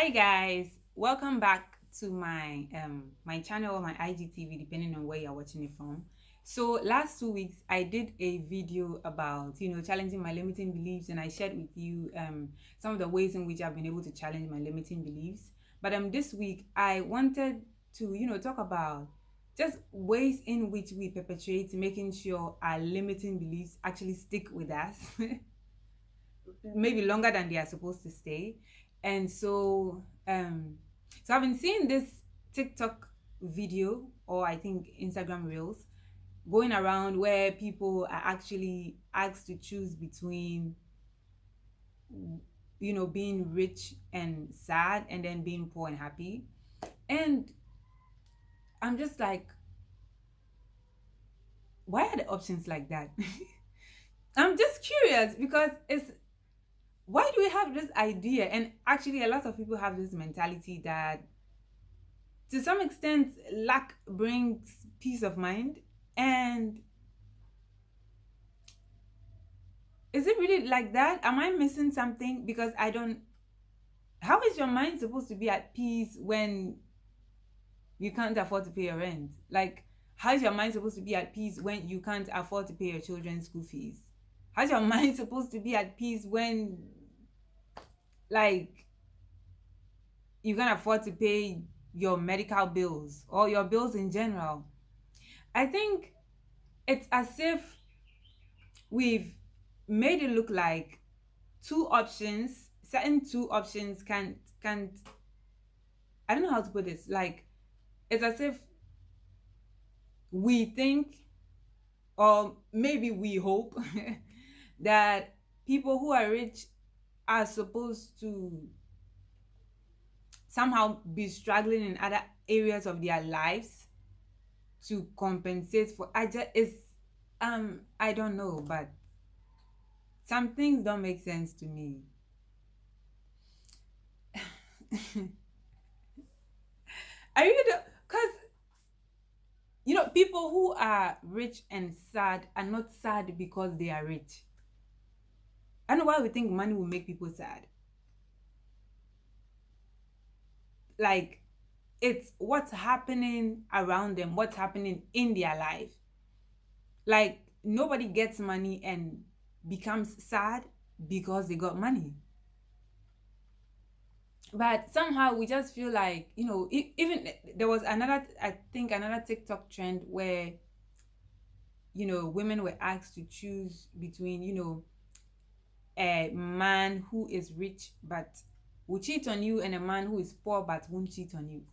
Hi guys, welcome back to my channel or my IGTV depending on where you're watching it from. So last 2 weeks I did a video about challenging my limiting beliefs, and I shared with you some of the ways in which I've been able to challenge my limiting beliefs. But this week I wanted to talk about just ways in which we perpetuate making sure our limiting beliefs actually stick with us maybe longer than they are supposed to stay. And so I've been seeing this TikTok video, or I think Instagram reels, going around where people are actually asked to choose between being rich and sad, and then being poor and happy. And I'm just like, why are the options like that? I'm just curious because it's why do we have this idea? And actually, a lot of people have this mentality that to some extent luck brings peace of mind. And is it really like that? Am I missing something? Because I don't. How is your mind supposed to be at peace when you can't afford to pay your rent? Like, how is your mind supposed to be at peace when you can't afford to pay your children's school fees? How's your mind supposed to be at peace when, like, you can't afford to pay your medical bills or your bills in general? I think it's as if we've made it look like certain two options can't, I don't know how to put this. Like, it's as if we think, or maybe we hope, that people who are rich are supposed to somehow be struggling in other areas of their lives to compensate for. I don't know, but some things don't make sense to me. I really don't, because people who are rich and sad are not sad because they are rich. I don't know why we think money will make people sad. Like, it's what's happening around them, what's happening in their life. Like, nobody gets money and becomes sad because they got money. But somehow we just feel like, even there was another, I think, another TikTok trend where women were asked to choose between a man who is rich but will cheat on you, and a man who is poor but won't cheat on you.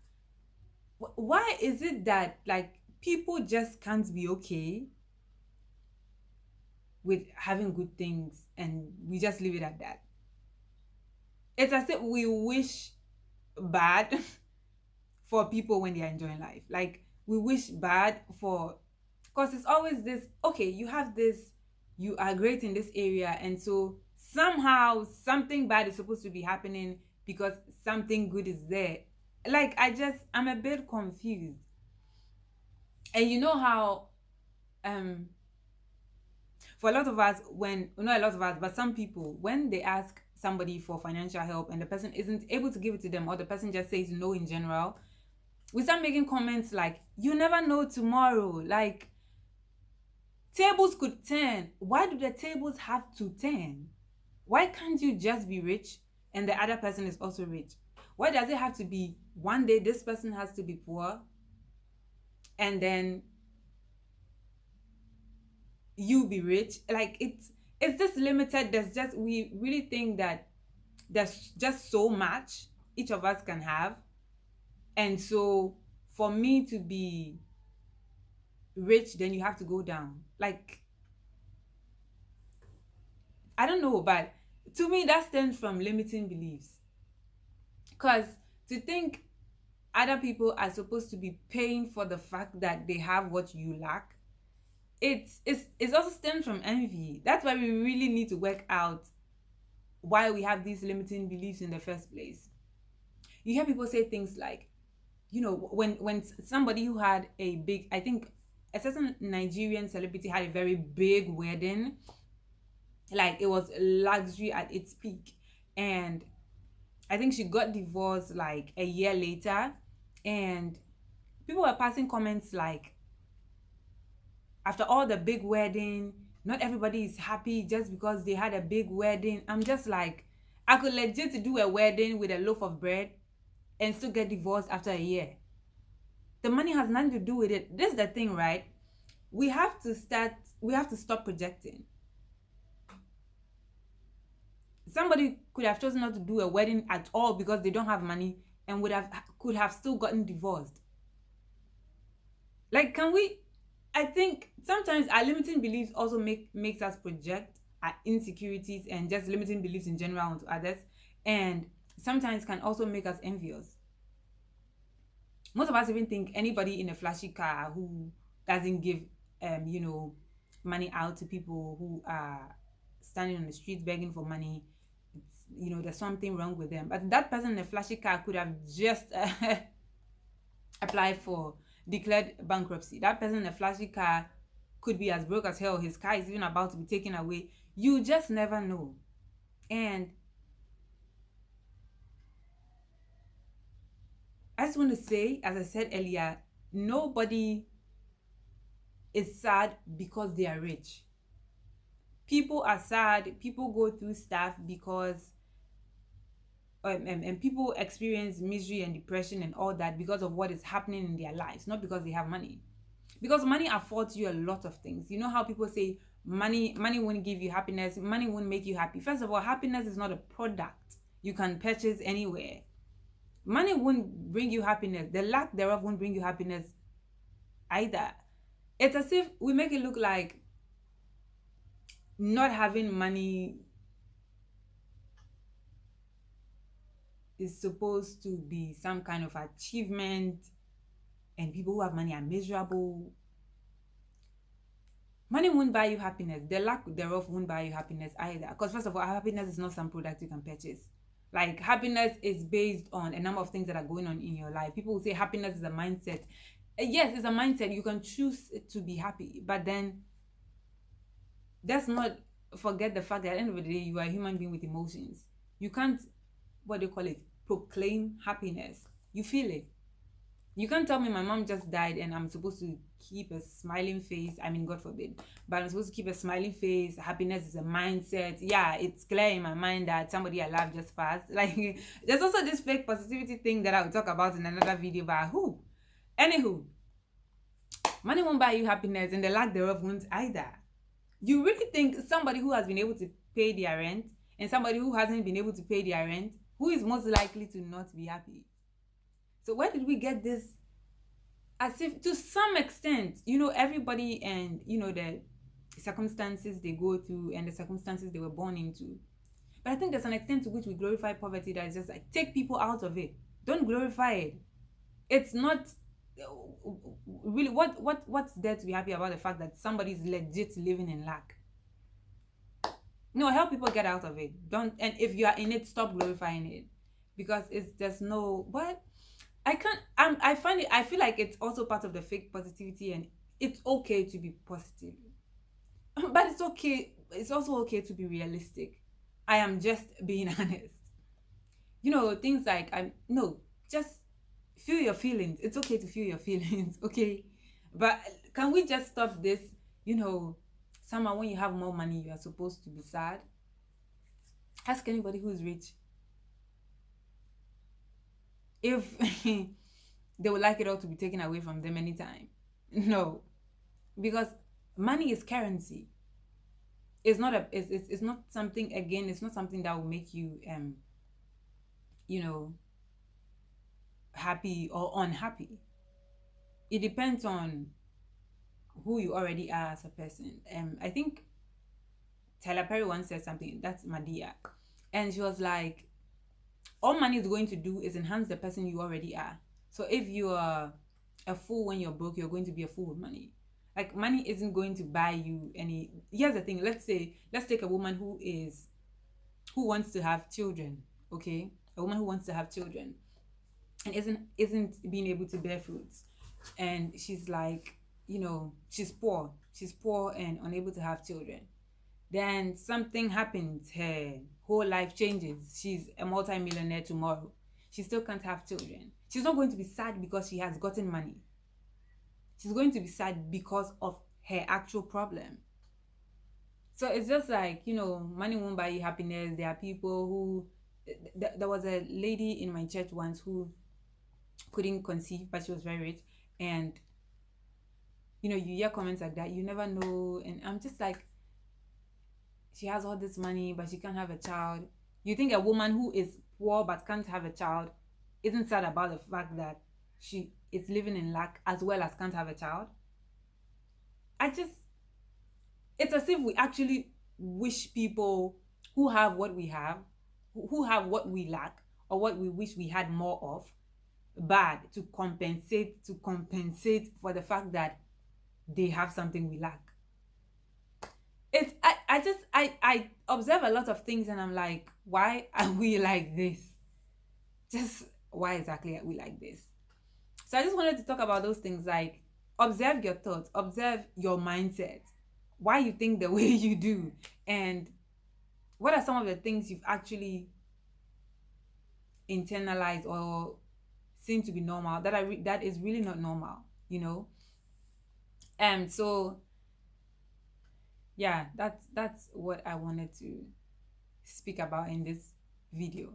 Why is it that, like, people just can't be okay with having good things and we just leave it at that? It's as if we wish bad for people when they are enjoying life. Like, we wish bad for, because it's always this, okay, you have this, you are great in this area, and so somehow something bad is supposed to be happening because something good is there. Like, I'm a bit confused. And you know how, um for a lot of us, when not a lot of us, but some people, when they ask somebody for financial help and the person isn't able to give it to them, or the person just says no in general, we start making comments like, you never know tomorrow. Like, tables could turn. Why do the tables have to turn? Why can't you just be rich and the other person is also rich? Why does it have to be one day this person has to be poor, and then you be rich? Like, it's just limited. There's just, we really think that there's just so much each of us can have. And so for me to be rich, then you have to go down. Like, I don't know, but to me that stems from limiting beliefs. Because to think other people are supposed to be paying for the fact that they have what you lack, it's also stems from envy. That's why we really need to work out why we have these limiting beliefs in the first place. You hear people say things like, when somebody who had a big, I think a certain Nigerian celebrity had a very big wedding, like it was luxury at its peak, and I think she got divorced like a year later, and people were passing comments like, after all the big wedding, not everybody is happy just because they had a big wedding. I'm just like, I could legit do a wedding with a loaf of bread and still get divorced after a year. The money has nothing to do with it. This is the thing, right? We have to stop projecting. Somebody could have chosen not to do a wedding at all because they don't have money and could have still gotten divorced. Like, can we, I think sometimes our limiting beliefs also makes us project our insecurities and just limiting beliefs in general onto others, and sometimes can also make us envious. Most of us even think anybody in a flashy car who doesn't give you know, money out to people who are standing on the streets begging for money, it's, you know, there's something wrong with them. But that person in a flashy car could have just applied for declared bankruptcy. That person in a flashy car could be as broke as hell. His car is even about to be taken away. You just never know. And I just want to say, as I said earlier, nobody is sad because they are rich. People are sad. People go through stuff because and people experience misery and depression and all that because of what is happening in their lives, not because they have money. Because money affords you a lot of things. You know how people say money won't give you happiness, money won't make you happy. First of all, happiness is not a product you can purchase anywhere. Money won't bring you happiness. The lack thereof won't bring you happiness either. It's as if we make it look like not having money is supposed to be some kind of achievement, and people who have money are miserable. Money won't buy you happiness. The lack thereof won't buy you happiness either. Because first of all, happiness is not some product you can purchase. Like, happiness is based on a number of things that are going on in your life. People will say happiness is a mindset. Yes, it's a mindset. You can choose to be happy. But then, let's not forget the fact that at the end of the day, you are a human being with emotions. You can't, what do you call it, proclaim happiness. You feel it. You can't tell me my mom just died and I'm supposed to keep a smiling face. I mean, God forbid. But I'm supposed to keep a smiling face. Happiness is a mindset. Yeah, it's clear in my mind that somebody I love just passed. Like, there's also this fake positivity thing that I'll talk about in another video. But who? Anywho, money won't buy you happiness and the lack thereof won't either. You really think somebody who has been able to pay their rent and somebody who hasn't been able to pay their rent, who is most likely to not be happy? So where did we get this? As if to some extent, you know, everybody and, you know, the circumstances they go through and the circumstances they were born into. But I think there's an extent to which we glorify poverty that is just like, take people out of it. Don't glorify it. It's not really what's there to be happy about the fact that somebody is legit living in lack. No, help people get out of it. Don't, and if you are in it, stop glorifying it. Because it's there's no, what I can't, I find it, I feel like it's also part of the fake positivity, and it's okay to be positive. But it's okay, it's also okay to be realistic. I am just being honest. You know, things like, I'm, no, just feel your feelings. It's okay to feel your feelings, okay? But can we just stop this? You know, somehow when you have more money, you are supposed to be sad. Ask anybody who's rich if they would like it all to be taken away from them anytime. No, because money is currency. It's not it's not something, again, it's not something that will make you you know, happy or unhappy. It depends on who you already are as a person. I think Tyler Perry once said something, that's Madia, and she was like, all money is going to do is enhance the person you already are. So if you are a fool when you're broke, you're going to be a fool with money. Like, money isn't going to buy you any. Here's the thing, let's take a woman who wants to have children, okay? A woman who wants to have children and isn't being able to bear fruits. And she's like, you know, she's poor and unable to have children. Then something happens, her whole life changes. She's a multimillionaire tomorrow. She still can't have children. She's not going to be sad because she has gotten money. She's going to be sad because of her actual problem. So it's just like, money won't buy you happiness. There are people who, there was a lady in my church once who couldn't conceive, but she was very rich. And, you hear comments like that. You never know. And I'm just like, she has all this money, but she can't have a child. You think a woman who is poor but can't have a child isn't sad about the fact that she is living in lack as well as can't have a child? I just, it's as if we actually wish people who have what we have, who have what we lack, or what we wish we had more of, bad, to compensate for the fact that they have something we lack. It's I observe a lot of things and I'm like, why are we like this? Just why exactly are we like this? So I just wanted to talk about those things, like observe your thoughts, observe your mindset, why you think the way you do, and what are some of the things you've actually internalized or seem to be normal that that is really not normal, And so yeah, that's what I wanted to speak about in this video.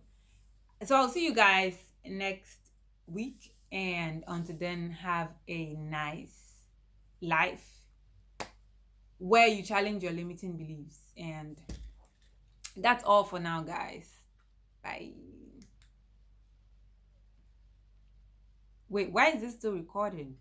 So I'll see you guys next week, and until then, have a nice life where you challenge your limiting beliefs. And that's all for now, guys. Bye. Wait, why is this still recording?